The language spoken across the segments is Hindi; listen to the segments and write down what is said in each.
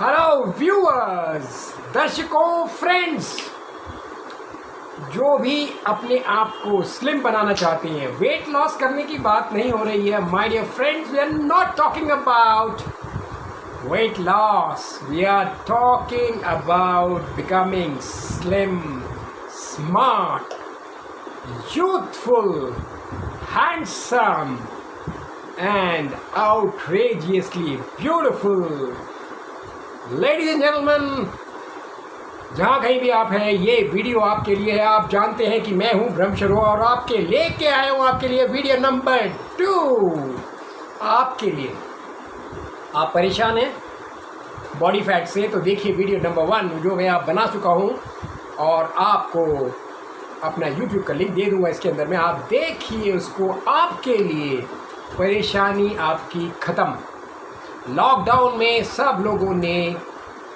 हेलो व्यूअर्स, दर्शकों, फ्रेंड्स, जो भी अपने आप को स्लिम बनाना चाहते हैं, वेट लॉस करने की बात नहीं हो रही है my dear friends. We are not talking about weight loss, we are talking about becoming slim, smart, youthful, handsome and outrageously beautiful. Ladies and gentlemen, जहाँ कहीं भी आप हैं, ये वीडियो आपके लिए है। आप जानते हैं कि मैं हूँ ब्रह्म शर्मा और आपके लेके आया हूँ आपके लिए वीडियो नंबर 2 आपके लिए। आप परेशान हैं बॉडी फैट से, तो देखिए वीडियो नंबर 1 जो मैं आप बना चुका हूँ और आपको अपना YouTube का लिंक दे दूँगा इसके अंदर में। आप देखिए उसको, आपके लिए परेशानी आपकी ख़त्म। लॉकडाउन में सब लोगों ने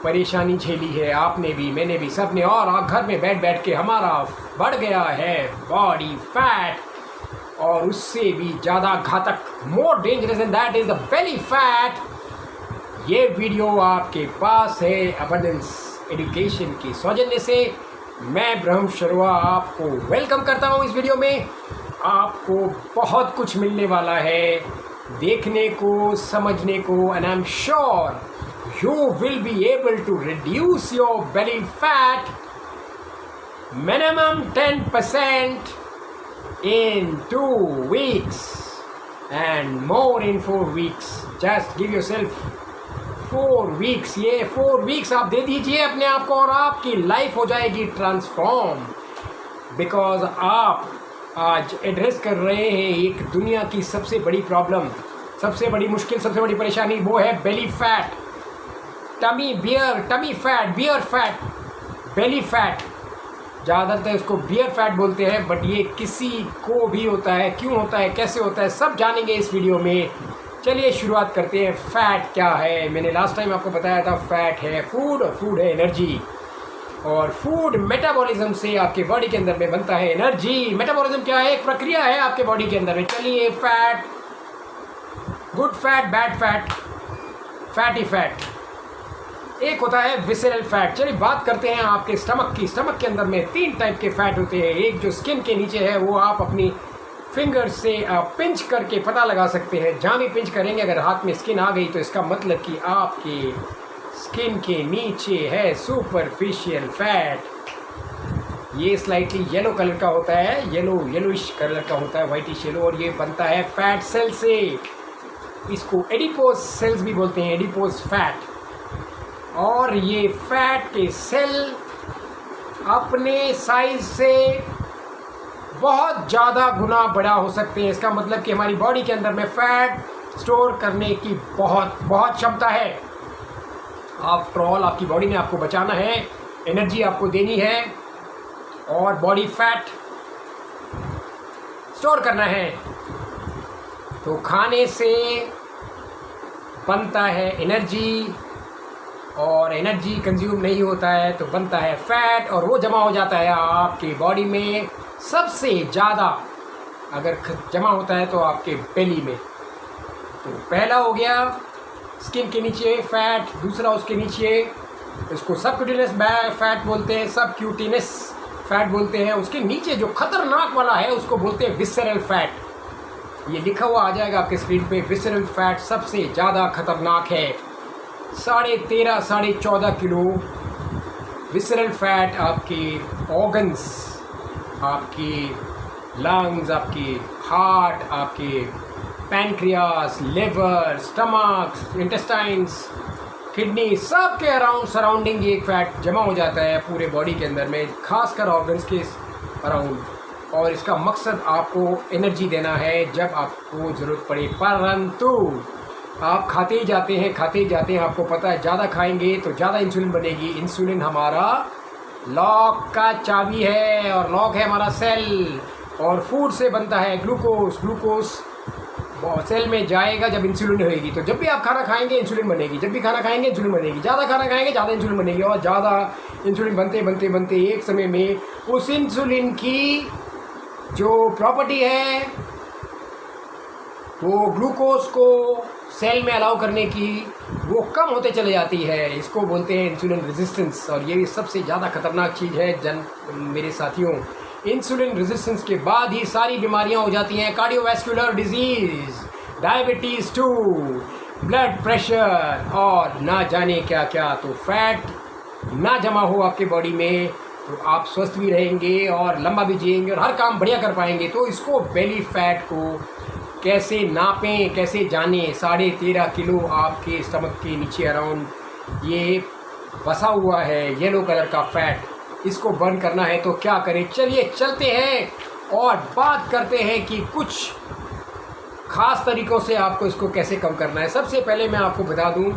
परेशानी झेली है, आपने भी, मैंने भी, सब ने। और घर में बैठ बैठ के हमारा बढ़ गया है बॉडी फैट, और उससे भी ज़्यादा घातक, more dangerous and that is the belly fat. ये वीडियो आपके पास है अबंडेंस एजुकेशन की सौजन्य से। मैं ब्रह्म शर्मा आपको वेलकम करता हूँ इस वीडियो में। आपको बहुत कुछ मिलने वाला है देखने को, समझने को, and I am sure you will be able to reduce your belly fat minimum 10% in 2 weeks and more in 4 weeks. Just give yourself 4 weeks. ये 4 weeks आप दे दीजिए अपने आप को और आपकी लाइफ हो जाएगी ट्रांसफॉर्म। बिकॉज आप आज एड्रेस कर रहे हैं एक दुनिया की सबसे बड़ी प्रॉब्लम, सबसे बड़ी मुश्किल, सबसे बड़ी परेशानी, वो है belly fat. Tummy fat, beer fat, belly fat, ज़्यादातर इसको बियर फैट बोलते हैं, बट ये किसी को भी होता है। क्यों होता है, कैसे होता है, सब जानेंगे इस वीडियो में। चलिए शुरुआत करते हैं। फैट क्या है? मैंने लास्ट टाइम आपको बताया था, फैट है फूड और फूड है एनर्जी। और फूड मेटाबॉलिज्म से आपके बॉडी के अंदर में बनता है एनर्जी। मेटाबॉलिज्म क्या है? एक प्रक्रिया है आपके बॉडी के अंदर में। चलिए, fat, good fat, bad fat, fatty fat, एक होता है विसरल फैट। चलिए बात करते हैं आपके स्टमक की। स्टमक के अंदर में 3 टाइप के फैट होते हैं। एक जो स्किन के नीचे है, वो आप अपनी फिंगर से आप पिंच करके पता लगा सकते हैं। जहाँ भी पिंच करेंगे, अगर हाथ में स्किन आ गई तो इसका मतलब कि आपके स्किन के नीचे है सुपरफिशियल फैट। ये स्लाइटली येलो कलर का होता है, येलोइश कलर का होता है, वाइटिश येलो, और ये बनता है फैट सेल से। इसको एडिपोज सेल्स भी बोलते हैं, एडिपोज फैट। और ये फैट के सेल अपने साइज से बहुत ज़्यादा गुना बड़ा हो सकते हैं। इसका मतलब कि हमारी बॉडी के अंदर में फ़ैट स्टोर करने की बहुत क्षमता है। आफ्टर ऑल आपकी बॉडी ने आपको बचाना है, एनर्जी आपको देनी है और बॉडी फैट स्टोर करना है। तो खाने से बनता है एनर्जी, और एनर्जी कंज्यूम नहीं होता है तो बनता है फैट, और वो जमा हो जाता है आपकी बॉडी में। सबसे ज़्यादा अगर जमा होता है तो आपके बेली में। तो पहला हो गया स्किन के नीचे फैट, दूसरा उसके नीचे, इसको सबक्यूटेनियस फैट बोलते हैं, सबक्यूटेनियस फैट बोलते हैं। उसके नीचे जो खतरनाक वाला है उसको बोलते हैं विसरल फैट। ये लिखा हुआ आ जाएगा आपके स्क्रीन पे। विसरल फैट सबसे ज़्यादा खतरनाक है। 13.5 साढ़े 14 किलो विसरल फैट आपके ऑर्गन्स, आपकी लंग्स, आपकी हार्ट, आपके pancreas, liver, stomach, intestines, kidney, सब के अराउंड सराउंडिंग ये फैट जमा हो जाता है पूरे बॉडी के अंदर में, खासकर ऑर्गन्स के अराउंड। और इसका मकसद आपको एनर्जी देना है जब आपको ज़रूरत पड़े। परंतु आप खाते ही जाते हैं, आपको पता है ज़्यादा खाएंगे तो ज़्यादा इंसुलिन बनेगी। इंसुलिन हमारा लॉक का चाबी है, और लॉक है हमारा सेल, और फूड से बनता है ग्लूकोज सेल में जाएगा जब इंसुलिन होएगी। तो जब भी आप खाना खाएंगे इंसुलिन बनेगी, जब भी खाना खाएंगे इंसुलिन बनेगी, ज़्यादा खाना खाएंगे ज़्यादा इंसुलिन बनेगी, और ज़्यादा इंसुलिन बनते एक समय में उस इंसुलिन की जो प्रॉपर्टी है वो ग्लूकोज को सेल में अलाउ करने की वो कम होते चले जाती है। इसको बोलते हैं इंसुलिन रेजिस्टेंस। और ये भी सबसे ज़्यादा खतरनाक चीज़ है मेरे साथियों। इंसुलिन रेजिस्टेंस के बाद ही सारी बीमारियां हो जाती हैं, cardiovascular disease, diabetes 2, blood pressure और ना जाने क्या क्या। तो फैट ना जमा हो आपके बॉडी में तो आप स्वस्थ भी रहेंगे और लंबा भी जिएंगे और हर काम बढ़िया कर पाएंगे। तो इसको बेली फैट को कैसे नापें, कैसे जानें? 13.5 किलो आपके स्टमक के नीचे अराउंड ये बसा हुआ है येलो कलर का फैट। इसको बर्न करना है तो क्या करें? चलिए चलते हैं और बात करते हैं कि कुछ ख़ास तरीक़ों से आपको इसको कैसे कम करना है। सबसे पहले मैं आपको बता दूं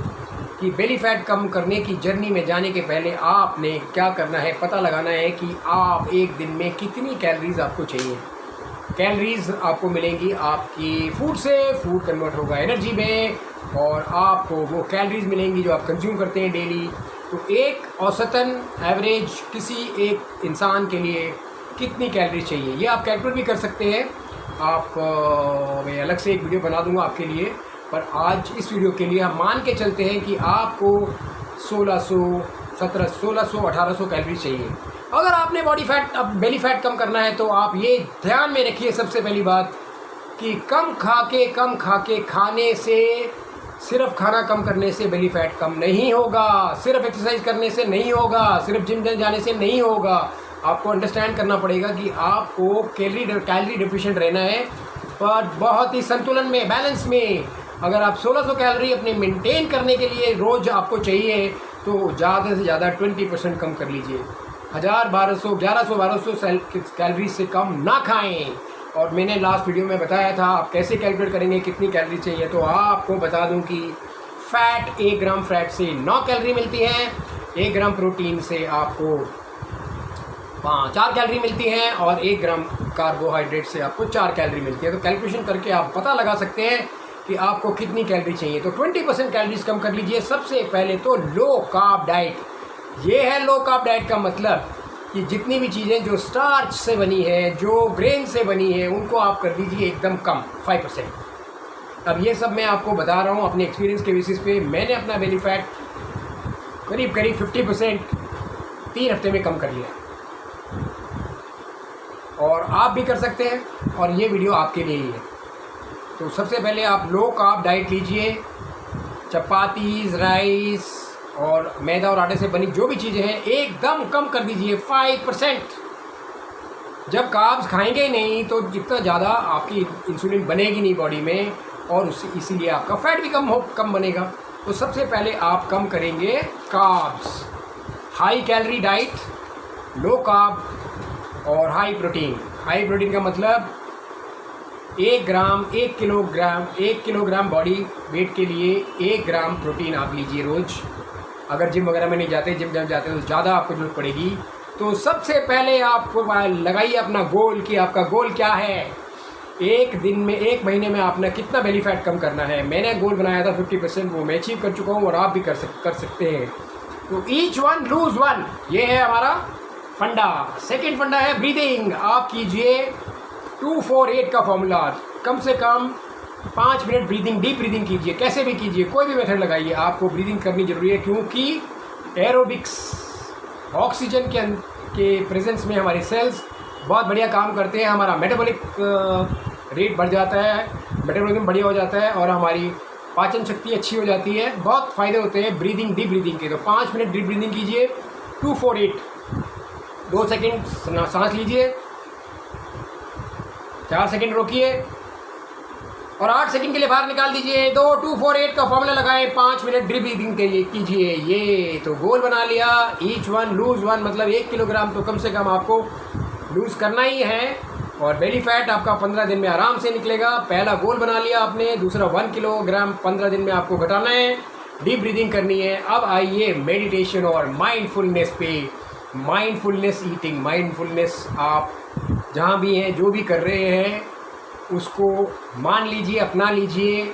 कि बेली फैट कम करने की जर्नी में जाने के पहले आपने क्या करना है, पता लगाना है कि आप एक दिन में कितनी कैलोरीज़ आपको चाहिए। कैलोरीज़ आपको मिलेंगी आपकी फूड से, फूड कन्वर्ट होगा एनर्जी में और आपको वो कैलोरीज़ मिलेंगी जो आप कंज्यूम करते हैं डेली। तो एक औसतन एवरेज किसी एक इंसान के लिए कितनी कैलोरी चाहिए ये आप कैलकुलेट भी कर सकते हैं। आप मैं अलग से एक वीडियो बना दूंगा आपके लिए, पर आज इस वीडियो के लिए हम मान के चलते हैं कि आपको 1600 कैलोरी चाहिए। अगर आपने बॉडी फैट अब बेली फैट कम करना है तो आप ये ध्यान में रखिए सबसे पहली बात कि कम खा के खाने से, सिर्फ खाना कम करने से बेली फैट कम नहीं होगा, सिर्फ एक्सरसाइज करने से नहीं होगा, सिर्फ जिम जाने से नहीं होगा। आपको अंडरस्टैंड करना पड़ेगा कि आपको कैलोरी डिफिशिएंट रहना है, पर बहुत ही संतुलन में, बैलेंस में। अगर आप 1600 कैलोरी अपने मेंटेन करने के लिए रोज़ आपको चाहिए तो ज़्यादा से ज़्यादा 20% कम कर लीजिए। 1000, 1200 कैलोरी से कम ना खाएं। और मैंने लास्ट वीडियो में बताया था आप कैसे कैलकुलेट करेंगे कितनी कैलोरी चाहिए। तो आपको बता दूं कि फ़ैट 1 ग्राम फैट से 9 कैलोरी मिलती है, 1 ग्राम प्रोटीन से आपको 4 कैलोरी मिलती हैं और 1 ग्राम कार्बोहाइड्रेट से आपको 4 कैलोरी मिलती है। तो कैलकुलेशन करके आप पता लगा सकते हैं कि आपको कितनी कैलोरी चाहिए। तो 20% कैलोरीज कम कर लीजिए। सबसे पहले तो लो कार्ब डाइट। ये है लो कार्ब डाइट का मतलब कि जितनी भी चीज़ें जो स्टार्च से बनी है, जो ग्रेन से बनी है, उनको आप कर दीजिए एकदम कम, 5%। अब ये सब मैं आपको बता रहा हूँ अपने एक्सपीरियंस के बेसिस पे। मैंने अपना बेली फैट करीब 50% 3 हफ्ते में कम कर लिया और आप भी कर सकते हैं और ये वीडियो आपके लिए ही है। तो सबसे पहले आप लो कार्ब डाइट लीजिए। चपातीज़, राइस और मैदा और आटे से बनी जो भी चीज़ें हैं एकदम कम कर दीजिए, 5%। जब कार्ब्स खाएंगे ही नहीं तो जितना ज़्यादा आपकी इंसुलिन बनेगी नहीं बॉडी में और उससे इसीलिए आपका फैट भी कम बनेगा। तो सबसे पहले आप कम करेंगे carbs. High calorie diet, low carb और हाई प्रोटीन। हाई प्रोटीन का मतलब 1 किलोग्राम बॉडी वेट के लिए 1 ग्राम प्रोटीन आप लीजिए रोज़। अगर जिम वगैरह में नहीं जाते, जिम जब जाते तो ज़्यादा आपको जरूरत पड़ेगी। तो सबसे पहले आप लगाइए अपना गोल कि आपका गोल क्या है। एक दिन में, 1 महीने में आपने कितना बेली फैट कम करना है। मैंने गोल बनाया था 50%, वो मैं अचीव कर चुका हूँ और आप भी कर सकते हैं। तो ईच वन लूज वन, ये है हमारा फंडा। सेकेंड फंडा है ब्रीदिंग। आप कीजिए 2-4-8 का फॉर्मूला। कम से कम 5 मिनट ब्रीदिंग, डीप ब्रीदिंग कीजिए। कैसे भी कीजिए, कोई भी मेथड लगाइए, आपको ब्रीदिंग करनी जरूरी है क्योंकि एरोबिक्स, ऑक्सीजन के प्रेजेंस में हमारे सेल्स बहुत बढ़िया काम करते हैं। हमारा मेटाबॉलिक रेट बढ़ जाता है, मेटाबॉलिज्म बढ़िया हो जाता है और हमारी पाचन शक्ति अच्छी हो जाती है। बहुत फ़ायदे होते हैं ब्रीदिंग, डीप ब्रीदिंग के। तो 5 मिनट डीप ब्रीदिंग कीजिए। 2-4-8, 2 सेकेंड सांस लीजिए, 4 सेकेंड रोकिए और 8 सेकंड के लिए बाहर निकाल दीजिए। 2-2-4-8 का फॉर्मूला लगाएं, 5 मिनट ड्रिप ब्रीदिंग कीजिए। ये तो गोल बना लिया। ईच वन लूज वन, मतलब 1 किलोग्राम तो कम से कम आपको लूज़ करना ही है और बेली फैट आपका 15 दिन में आराम से निकलेगा। पहला गोल बना लिया आपने। दूसरा 1 किलोग्राम 15 दिन में आपको घटाना है, डीप ब्रीदिंग करनी है। अब आइए मेडिटेशन और माइंडफुलनेस पे। माइंडफुलनेस ईटिंग, माइंडफुलनेस आप जहाँ भी हैं, जो भी कर रहे हैं, उसको मान लीजिए, अपना लीजिए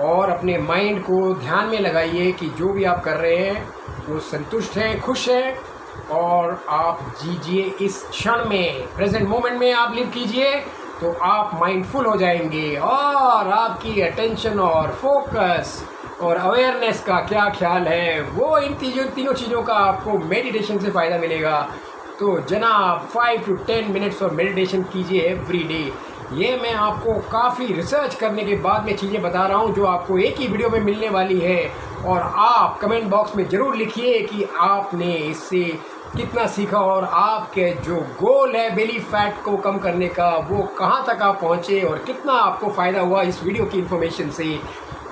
और अपने माइंड को ध्यान में लगाइए कि जो भी आप कर रहे हैं वो संतुष्ट हैं, खुश हैं और आप जीजिए इस क्षण में, प्रेजेंट मोमेंट में आप लिव कीजिए। तो आप माइंडफुल हो जाएंगे और आपकी अटेंशन और फोकस और अवेयरनेस का क्या ख्याल है वो इन तीनों चीज़ों का आपको मेडिटेशन से फ़ायदा मिलेगा। तो जनाब 5 to 10 मिनट्स और मेडिटेशन कीजिए एवरी डे। ये मैं आपको काफ़ी रिसर्च करने के बाद में चीज़ें बता रहा हूँ जो आपको एक ही वीडियो में मिलने वाली है। और आप कमेंट बॉक्स में ज़रूर लिखिए कि आपने इससे कितना सीखा और आपके जो गोल है बेली फैट को कम करने का वो कहाँ तक आप पहुँचे और कितना आपको फ़ायदा हुआ इस वीडियो की इन्फॉर्मेशन से।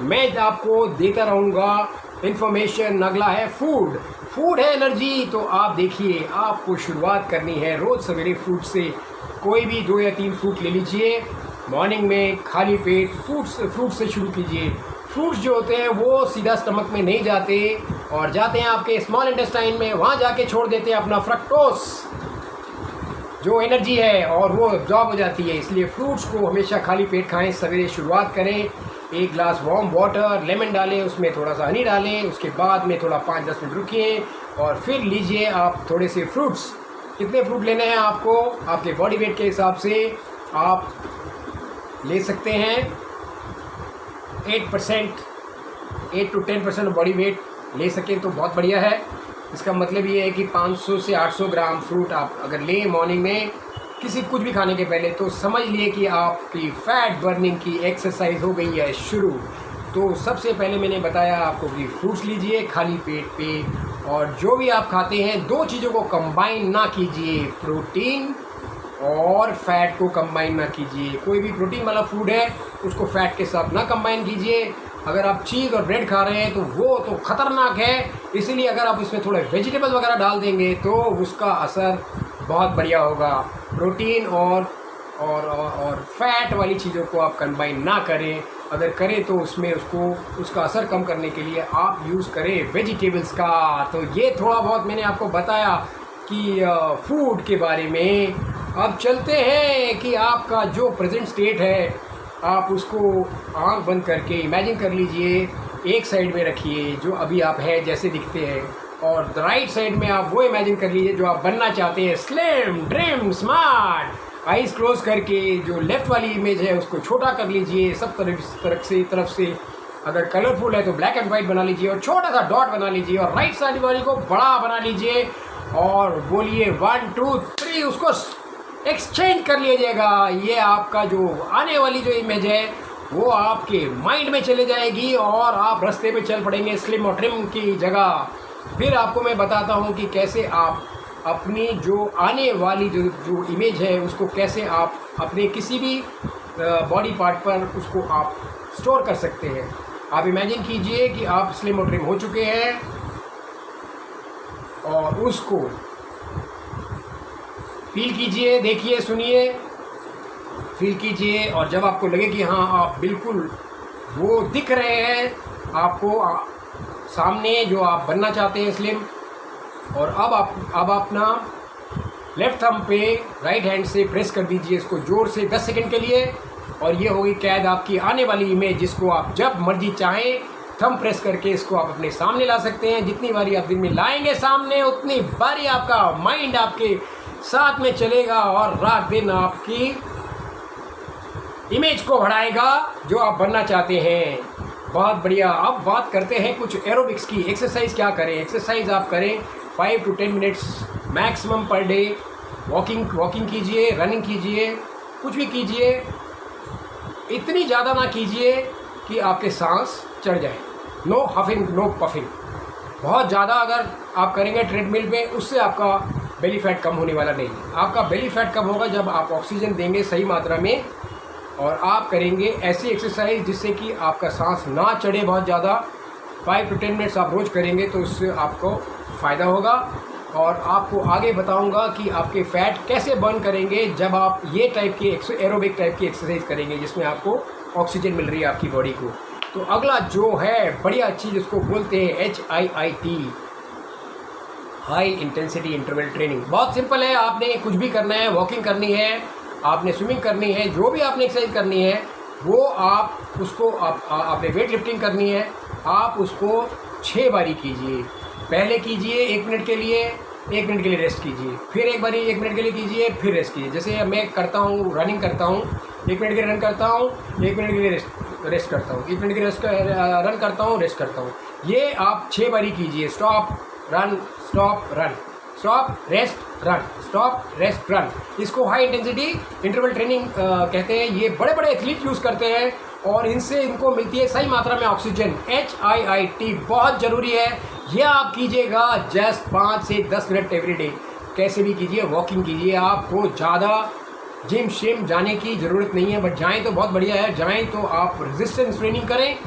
मैं आपको देता रहूँगा इन्फॉर्मेशन। अगला है फूड। फूड है एनर्जी। तो आप देखिए, आपको शुरुआत करनी है रोज़ सवेरे फ्रूट से। कोई भी 2 या 3 फ्रूट ले लीजिए मॉर्निंग में, खाली पेट फ्रूट से शुरू कीजिए। फ्रूट्स जो होते हैं वो सीधा स्टमक में नहीं जाते और जाते हैं आपके स्मॉल इंटेस्टाइन में, वहाँ जाके छोड़ देते हैं अपना फ्रक्टोस जो एनर्जी है और वो एब्जॉर्ब हो जाती है। इसलिए फ्रूट्स को हमेशा खाली पेट खाएं। सवेरे शुरुआत करें, 1 ग्लास वार्म वाटर, लेमन डालें, उसमें थोड़ा सा हनी डालें, उसके बाद में थोड़ा 5-10 मिनट रुकिए और फिर लीजिए आप थोड़े से फ्रूट्स। कितने फ्रूट लेने हैं आपको, आपके बॉडी वेट के हिसाब से आप ले सकते हैं। 8 to 10% बॉडी वेट ले सकें तो बहुत बढ़िया है। इसका मतलब ये है कि 500 से 800 ग्राम फ्रूट आप अगर लें मॉर्निंग में कुछ भी खाने के पहले, तो समझ लिए कि आपकी फ़ैट बर्निंग की एक्सरसाइज हो गई है शुरू। तो सबसे पहले मैंने बताया आपको कि फ्रूट्स लीजिए खाली पेट पे और जो भी आप खाते हैं 2 चीज़ों को कंबाइन ना कीजिए, प्रोटीन और फैट को कंबाइन ना कीजिए। कोई भी प्रोटीन वाला फूड है उसको फैट के साथ ना कंबाइन कीजिए। अगर आप चीज़ और ब्रेड खा रहे हैं तो वो तो ख़तरनाक है, इसीलिए अगर आप उसमें थोड़े वेजिटेबल वगैरह डाल देंगे तो उसका असर बहुत बढ़िया होगा। प्रोटीन और फैट वाली चीज़ों को आप कंबाइन ना करें। अगर करें तो उसमें उसका असर कम करने के लिए आप यूज़ करें वेजिटेबल्स का। तो ये थोड़ा बहुत मैंने आपको बताया कि फूड के बारे में। अब चलते हैं कि आपका जो प्रेजेंट स्टेट है आप उसको आंख बंद करके इमेजिन कर लीजिए, एक साइड में रखिए जो अभी आप हैं जैसे दिखते हैं, और राइट साइड में आप वो इमेजिन कर लीजिए जो आप बनना चाहते हैं, slim dream smart. Eyes close करके जो लेफ़्ट वाली इमेज है उसको छोटा कर लीजिए सब तरफ से। अगर कलरफुल है तो ब्लैक एंड वाइट बना लीजिए और छोटा सा डॉट बना लीजिए और राइट साइड वाली को बड़ा बना लीजिए और बोलिए 1 2 3, उसको एक्सचेंज कर लीजिएगा। ये आपका जो आने वाली जो इमेज है वो आपके माइंड में चले जाएगी और आप रास्ते पे चल पड़ेंगे स्लिम और ट्रिम की जगह। फिर आपको मैं बताता हूँ कि कैसे आप अपनी जो आने वाली जो इमेज है उसको कैसे आप अपने किसी भी बॉडी पार्ट पर उसको आप स्टोर कर सकते हैं। आप इमेजिन कीजिए कि आप स्लिम और ट्रिम हो चुके हैं और उसको फील कीजिए, देखिए, सुनिए, फील कीजिए। और जब आपको लगे कि हाँ आप बिल्कुल वो दिख रहे हैं आपको सामने जो आप बनना चाहते हैं स्लिम, और अब अपना लेफ़्ट थंब पे राइट हैंड से प्रेस कर दीजिए इसको जोर से 10 सेकंड के लिए और ये होगी कैद आपकी आने वाली इमेज, जिसको आप जब मर्जी चाहें थंब प्रेस करके इसको आप अपने सामने ला सकते हैं। जितनी बारी आप दिन में लाएंगे सामने उतनी बारी आपका माइंड आपके साथ में चलेगा और रात दिन आपकी इमेज को बढ़ाएगा जो आप बनना चाहते हैं। बहुत बढ़िया। अब बात करते हैं कुछ एरोबिक्स की। एक्सरसाइज क्या करें? एक्सरसाइज आप करें 5 to 10 minutes maximum per day. Walking कीजिए, रनिंग कीजिए, कुछ भी कीजिए, इतनी ज़्यादा ना कीजिए कि आपके सांस चढ़ जाए। No huffing, no puffing. बहुत ज़्यादा अगर आप करेंगे ट्रेडमिल पे उससे आपका बेली फैट कम होने वाला नहीं है। आपका बेली फैट कम होगा जब आप ऑक्सीजन देंगे सही मात्रा में और आप करेंगे ऐसी एक्सरसाइज जिससे कि आपका सांस ना चढ़े बहुत ज़्यादा। 5 to 10 मिनट्स आप रोज़ करेंगे तो उससे आपको फ़ायदा होगा। और आपको आगे बताऊंगा कि आपके फ़ैट कैसे बर्न करेंगे जब आप ये टाइप की एरोबिक टाइप की एक्सरसाइज करेंगे जिसमें आपको ऑक्सीजन मिल रही है आपकी बॉडी को। तो अगला जो है बढ़िया चीज़ जिसको बोलते हैं HIIT, high intensity interval training. बहुत सिंपल है, आपने कुछ भी करना है, वॉकिंग करनी है, आपने स्विमिंग करनी है, जो भी आपने एक्सरसाइज करनी है वो आपने वेट लिफ्टिंग करनी है, आप उसको 6 बारी कीजिए। पहले कीजिए 1 मिनट के लिए, 1 मिनट के लिए रेस्ट कीजिए, फिर एक बारी 1 मिनट के लिए कीजिए, फिर रेस्ट कीजिए। जैसे मैं करता हूँ, रनिंग करता हूँ, 1 मिनट के लिए रन करता हूँ, 1 मिनट के लिए रेस्ट करता हूँ, 1 मिनट के लिए रन करता हूँ, रेस्ट करता हूँ। ये आप 6 बारी कीजिए। Stop run, stop run, stop rest run, stop rest run. इसको हाई इंटेंसिटी इंटरवल ट्रेनिंग कहते हैं। ये बड़े बड़े एथलीट यूज़ करते हैं और इनसे इनको मिलती है सही मात्रा में ऑक्सीजन, HIIT, बहुत ज़रूरी है। ये आप कीजिएगा जस्ट 5 से 10 मिनट एवरी डे। कैसे भी कीजिए, वॉकिंग कीजिए, आपको ज़्यादा जिम शिम जाने की ज़रूरत नहीं है, बट जाएँ तो बहुत बढ़िया है। जाएँ तो आप रेजिस्टेंस ट्रेनिंग करें,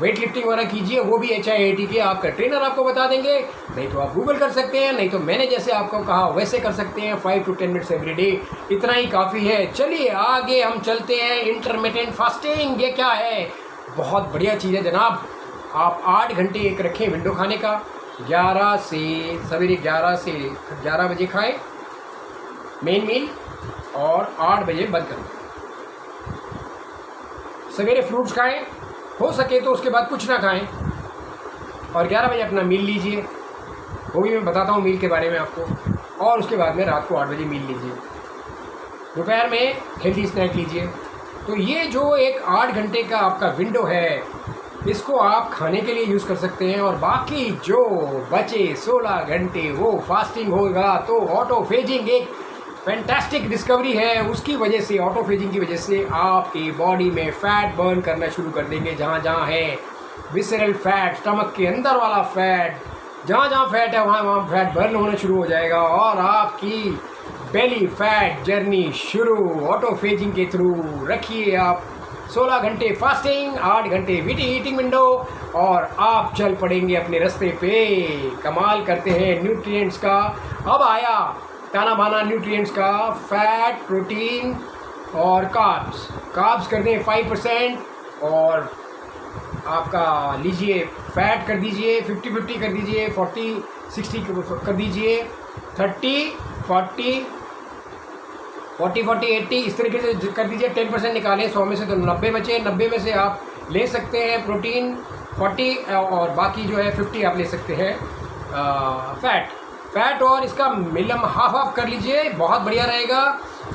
वेट लिफ्टिंग वगैरह कीजिए, वो भी HIIT के आपका ट्रेनर आपको बता देंगे। नहीं तो आप गूगल कर सकते हैं, नहीं तो मैंने जैसे आपको कहा वैसे कर सकते हैं। 5 to 10 मिनट्स एवरी डे, इतना ही काफ़ी है। चलिए आगे हम चलते हैं। इंटरमिटेंट फास्टिंग, ये क्या है? बहुत बढ़िया चीज़ है जनाब। आप 8 घंटे एक रखें विंडो खाने का, 11 से सवेरे 11 से 11 बजे खाएँ मेन मील, और 8 बजे बंद करें। सवेरे फ्रूट्स खाएं, हो सके तो उसके बाद कुछ ना खाएं, और 11 बजे अपना मील लीजिए। वो भी मैं बताता हूँ मील के बारे में आपको। और उसके बाद में रात को 8 बजे मील लीजिए। दोपहर में हेल्दी स्नैक लीजिए। तो ये जो एक 8 घंटे का आपका विंडो है, इसको आप खाने के लिए यूज़ कर सकते हैं। और बाकी जो बचे 16 घंटे वो फास्टिंग होगा। तो ऑटोफेजिंग एक फैंटास्टिक डिस्कवरी है। उसकी वजह से, ऑटोफेजिंग की वजह से आपकी बॉडी में फ़ैट बर्न करना शुरू कर देंगे। जहाँ जहाँ है विसरल फैट, स्टमक के अंदर वाला फैट, जहाँ जहाँ फैट है वहाँ वहाँ फैट बर्न होना शुरू हो जाएगा, और आपकी बेली फैट जर्नी शुरू ऑटोफेजिंग के थ्रू। रखिए आप 16 घंटे फास्टिंग, 8 घंटे ईटिंग विंडो, और आप चल पड़ेंगे अपने रास्ते पे। कमाल करते हैं न्यूट्रिएंट्स का। अब आया ताना बाना न्यूट्रिएंट्स का। फैट, प्रोटीन और कार्ब्स। कार्ब्स कर दें 5%, और आपका लीजिए फैट कर दीजिए 50-50 कर दीजिए, 40-60 कर दीजिए, 30-40, 40-40-80 इस तरीके से कर दीजिए। 10% निकालें 100 में से, तो 90 बचे। 90 में से आप ले सकते हैं प्रोटीन 40, और बाकी जो है 50 आप ले सकते हैं फैट, और इसका मिलम हाफ कर लीजिए। बहुत बढ़िया रहेगा।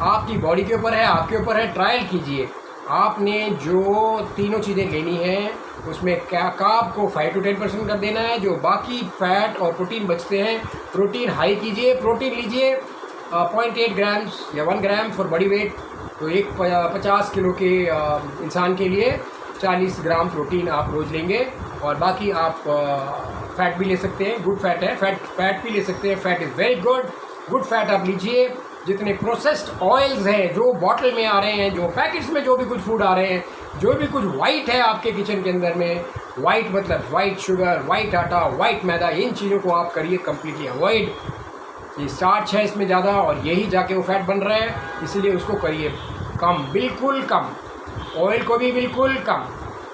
आपकी बॉडी के ऊपर है, आपके ऊपर है, ट्रायल कीजिए। आपने जो तीनों चीज़ें लेनी हैं उसमें कार्ब को 5 to 10% कर देना है। जो बाकी फैट और प्रोटीन बचते हैं, प्रोटीन हाई कीजिए। प्रोटीन लीजिए 0.8 ग्राम्स या 1 ग्राम फॉर बॉडी वेट। तो एक 50 किलो के इंसान के लिए 40 ग्राम प्रोटीन आप रोज़ लेंगे, और बाकी आप फैट भी ले सकते हैं। गुड फैट है, फैट भी ले सकते हैं। Fat is very good fat आप लीजिए। जितने प्रोसेस्ड ऑयल्स हैं जो बॉटल में आ रहे हैं, जो पैकेट्स में जो भी कुछ फूड आ रहे हैं, जो भी कुछ वाइट है आपके किचन के अंदर में, वाइट मतलब वाइट शुगर, वाइट आटा, वाइट मैदा, इन चीज़ों को आप करिए कम्प्लीटली अवॉइड। ये स्टार्च है इसमें ज़्यादा, और यही जाके वो फैट बन रहा है, इसीलिए उसको करिए कम, बिल्कुल कम। ऑयल को भी बिल्कुल कम,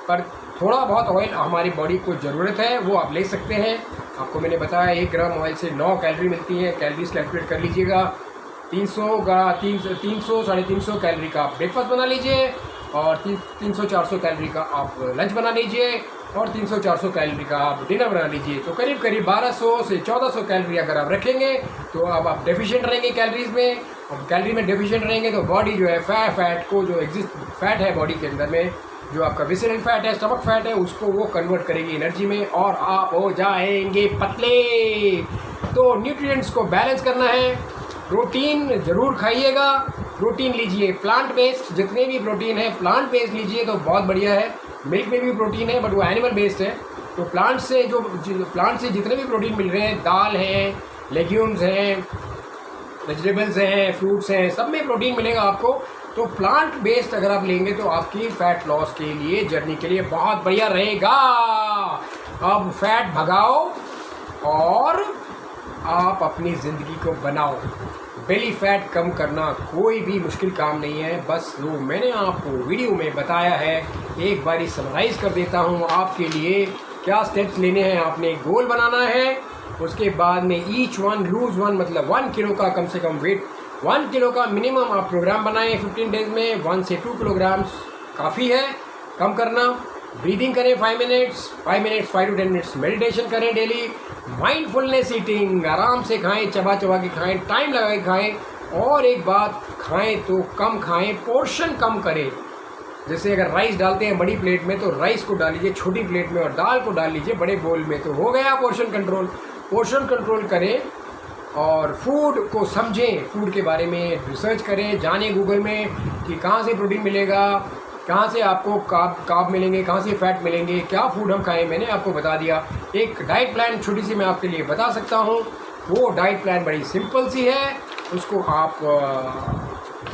पर थोड़ा बहुत ऑयल हमारी बॉडी को ज़रूरत है, वो आप ले सकते हैं। आपको मैंने बताया 1 ग्राम ऑयल से 9 कैलोरी मिलती है। कैलोरीज कैलकुलेट कर लीजिएगा। 300 साढ़े 300 कैलोरी का आप ब्रेकफास्ट बना लीजिए, और 300-400 कैलोरी का आप लंच बना लीजिए, और 300-400 कैलोरी का आप डिनर बना लीजिए। तो करीब 1200 से 1400 कैलोरी अगर आप रखेंगे तो अब आप डेफिशिएंट रहेंगे कैलोरीज में। और कैलोरी में डेफिशिएंट रहेंगे तो बॉडी जो है फैट को, जो एग्जिस्ट फैट है बॉडी के अंदर में, जो आपका विसरल फैट है, स्टमक फैट है, उसको वो कन्वर्ट करेगी एनर्जी में, और आप हो जाएंगे पतले। तो न्यूट्रिएंट्स को बैलेंस करना है। प्रोटीन ज़रूर खाइएगा। प्रोटीन लीजिए प्लांट बेस्ड, जितने भी प्रोटीन है प्लांट बेस्ड लीजिए तो बहुत बढ़िया है। मिल्क में भी प्रोटीन है, बट वो एनिमल बेस्ड है। तो प्लांट से प्लांट से जितने भी प्रोटीन मिल रहे हैं, दाल हैं, लेग्यूम्स हैं, वेजिटेबल्स हैं, फ्रूट्स हैं, सब में प्रोटीन मिलेगा आपको। तो प्लांट बेस्ड अगर आप लेंगे तो आपकी फ़ैट लॉस के लिए, जर्नी के लिए बहुत बढ़िया रहेगा। अब फैट भगाओ और आप अपनी ज़िंदगी को बनाओ। बेली फैट कम करना कोई भी मुश्किल काम नहीं है, बस वो मैंने आपको वीडियो में बताया है। एक बारी समराइज़ कर देता हूँ आपके लिए। क्या स्टेप्स लेने हैं? आपने गोल बनाना है, उसके बाद में ईच वन लूज़ वन, मतलब 1 किलो का कम से कम वेट, 1 किलो का मिनिमम आप प्रोग्राम बनाएं 15 डेज़ में। 1 से 2 किलोग्राम्स काफ़ी है कम करना। ब्रीदिंग करें 5 मिनट्स, 5 to 10 मिनट्स मेडिटेशन करें डेली, माइंडफुलनेस ईटिंग, आराम से खाएं, चबा चबा के खाएं, टाइम लगा के खाएं, और एक बात, खाएं तो कम खाएं, पोर्शन कम करें। जैसे अगर राइस डालते हैं बड़ी प्लेट में तो राइस को डाल लीजिए छोटी प्लेट में और दाल को डाल लीजिए बड़े बोल में, तो हो गया पोर्शन कंट्रोल। पोर्शन कंट्रोल करें और फूड को समझें, फूड के बारे में रिसर्च करें, जानें गूगल में कि कहाँ से प्रोटीन मिलेगा, कहाँ से आपको कार्ब मिलेंगे, कहाँ से फैट मिलेंगे, क्या फूड हम खाएं, मैंने आपको बता दिया। एक डाइट प्लान छोटी सी मैं आपके लिए बता सकता हूँ, वो डाइट प्लान बड़ी सिंपल सी है, उसको आप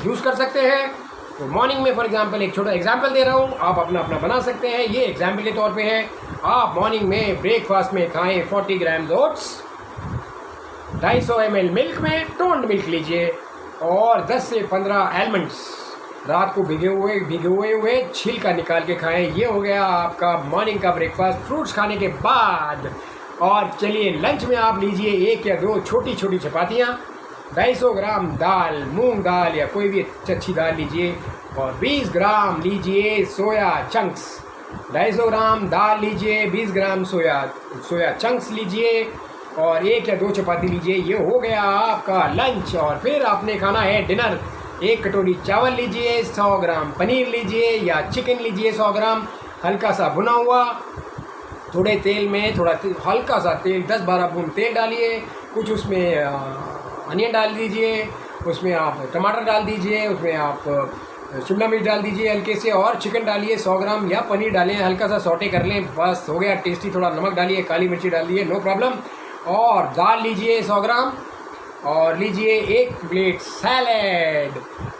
यूज़ कर सकते हैं। तो मॉर्निंग में फॉर एग्जांपल एक छोटा एग्जांपल दे रहा हूँ, आप अपना अपना बना सकते हैं, ये एग्जांपल के तौर पे है। आप मॉर्निंग में ब्रेकफास्ट में खाएं 40 ग्राम ओट्स, 250 ml मिल्क में टोन्ड मिल्क लीजिए, और 10 से 15 आलमंड्स रात को भिगे हुए छिलका निकाल के खाएं। ये हो गया आपका मॉर्निंग का ब्रेकफास्ट फ्रूट्स खाने के बाद। और चलिए लंच में आप लीजिए 1 या 2 छोटी छोटी चपातियाँ, 250 ग्राम दाल, मूंग दाल या कोई भी अच्छी दाल लीजिए, और 20 ग्राम लीजिए सोया चंक्स। 250 ग्राम दाल लीजिए, 20 ग्राम सोया चंक्स लीजिए, और 1 या 2 चपाती लीजिए। ये हो गया आपका लंच। और फिर आपने खाना है डिनर, 1 कटोरी चावल लीजिए, 100 ग्राम पनीर लीजिए या चिकन लीजिए 100 ग्राम, हल्का सा भुना हुआ, थोड़े तेल में हल्का सा तेल, 10-12 बूंद तेल डालिए, कुछ उसमें अनियन डाल दीजिए, उसमें आप टमाटर डाल दीजिए, उसमें आप शिमला मिर्च डाल दीजिए हल्के से, और चिकन डालिए 100 ग्राम या पनीर डालें, हल्का सा सौटे कर लें, बस हो गया टेस्टी। थोड़ा नमक डालिए, काली मिर्ची डाल दिए, नो प्रॉब्लम। और दाल लीजिए 100 ग्राम, और लीजिए 1 प्लेट सैलेड,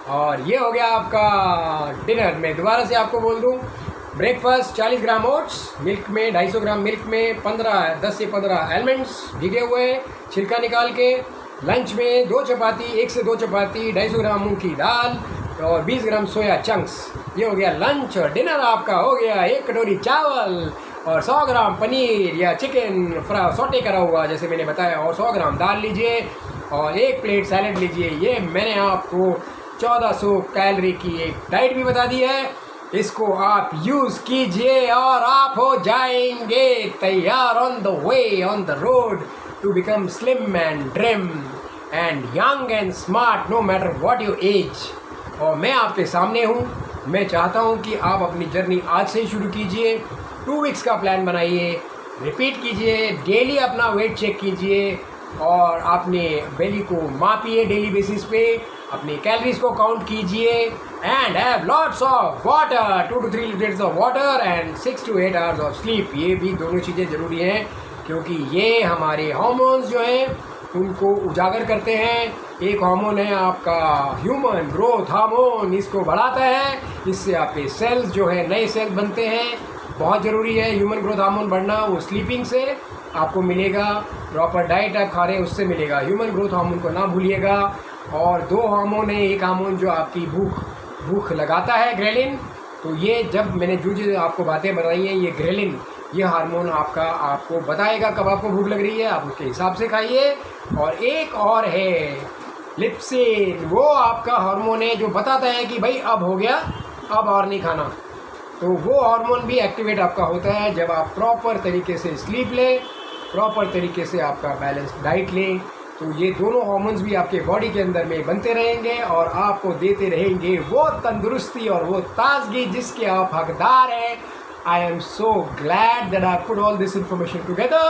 और ये हो गया आपका डिनर। मैं दोबारा से आपको बोल दूँ, ब्रेकफास्ट 40 ग्राम ओट्स मिल्क में, 250 ग्राम मिल्क में 10 से 15 आलमंड्स भीगे हुए छिलका निकाल के, लंच में 2 चपाती, 1 से 2 चपाती, 250 ग्राम मूंग की दाल और 20 ग्राम सोया चंक्स। ये हो गया लंच। और डिनर आपका हो गया 1 कटोरी चावल और 100 ग्राम पनीर या चिकन सौटे करा हुआ जैसे मैंने बताया, और 100 ग्राम दाल लीजिए और 1 प्लेट सैलेड लीजिए। ये मैंने आपको 1400 कैलोरी की एक डाइट भी बता दी है, इसको आप यूज़ कीजिए और आप हो जाएंगे तैयार on the way, on the road to become slim and trim and young and smart no matter what your age। और मैं आपके सामने हूँ, मैं चाहता हूँ कि आप अपनी जर्नी आज से ही शुरू कीजिए। 2 वीक्स का प्लान बनाइए, रिपीट कीजिए, डेली अपना वेट चेक कीजिए, और अपने बेली को मापिए डेली बेसिस पे, अपनी कैलोरीज को काउंट कीजिए, and have lots of water, 2 to 3 litres of water and 6 to 8 hours of sleep. ये भी दोनों चीज़ें ज़रूरी हैं, क्योंकि ये हमारे हार्मोन्स जो हैं उनको उजागर करते हैं। एक हार्मोन है आपका ह्यूमन ग्रोथ हार्मोन, इसको बढ़ाता है, इससे आपके सेल्स जो है नए सेल्स बनते हैं। बहुत ज़रूरी है ह्यूमन ग्रोथ हार्मोन बढ़ना, वो स्लीपिंग से आपको मिलेगा, प्रॉपर डाइट आप खा रहे हैं उससे मिलेगा। ह्यूमन ग्रोथ हार्मोन को ना भूलिएगा। और 2 हार्मोन है, एक हार्मोन जो आपकी भूख लगाता है, ग्रेलिन, तो ये जब मैंने जो आपको बातें बताई हैं, ये ग्रेलिन, ये हार्मोन आपको बताएगा कब आपको भूख लग रही है, आप उसके हिसाब से खाइए। और एक और है लिप्सिन, वो आपका हार्मोन है जो बताता है कि भाई अब हो गया, अब और नहीं खाना। तो वो हार्मोन भी एक्टिवेट आपका होता है जब आप प्रॉपर तरीके से स्लीप लें, प्रॉपर तरीके से आपका बैलेंस डाइट लें। तो ये दोनों हार्मोन्स भी आपके बॉडी के अंदर में बनते रहेंगे और आपको देते रहेंगे वो तंदुरुस्ती और वो ताजगी जिसके आप हकदार हैं। I am so glad that I put all this information together.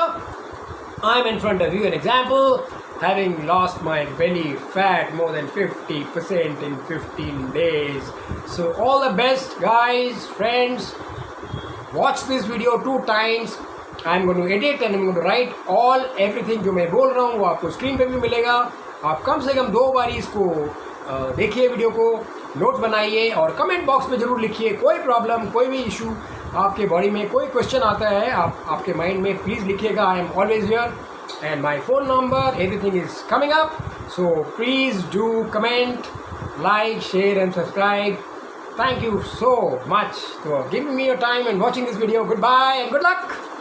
I am in front of you an example, having lost my belly fat more than 50% in 15 days. So all the best guys, friends. Watch this video 2 times. I am going to edit and I am going to write everything जो मैं बोल रहा हूँ वो आपको स्क्रीन पे भी मिलेगा। आप कम से कम 2 बार इसको देखिए, वीडियो को नोट बनाइए और कमेंट बॉक्स में ज़रूर लिखिए। कोई प्रॉब्लम, कोई भी इशू, आपके बॉडी में कोई क्वेश्चन आता है आपके माइंड में, प्लीज़ लिखिएगा। I am always here and my phone number, everything is coming up. So please do comment, like, share and subscribe. Thank you so much for giving me your time and watching this video. Goodbye and good luck.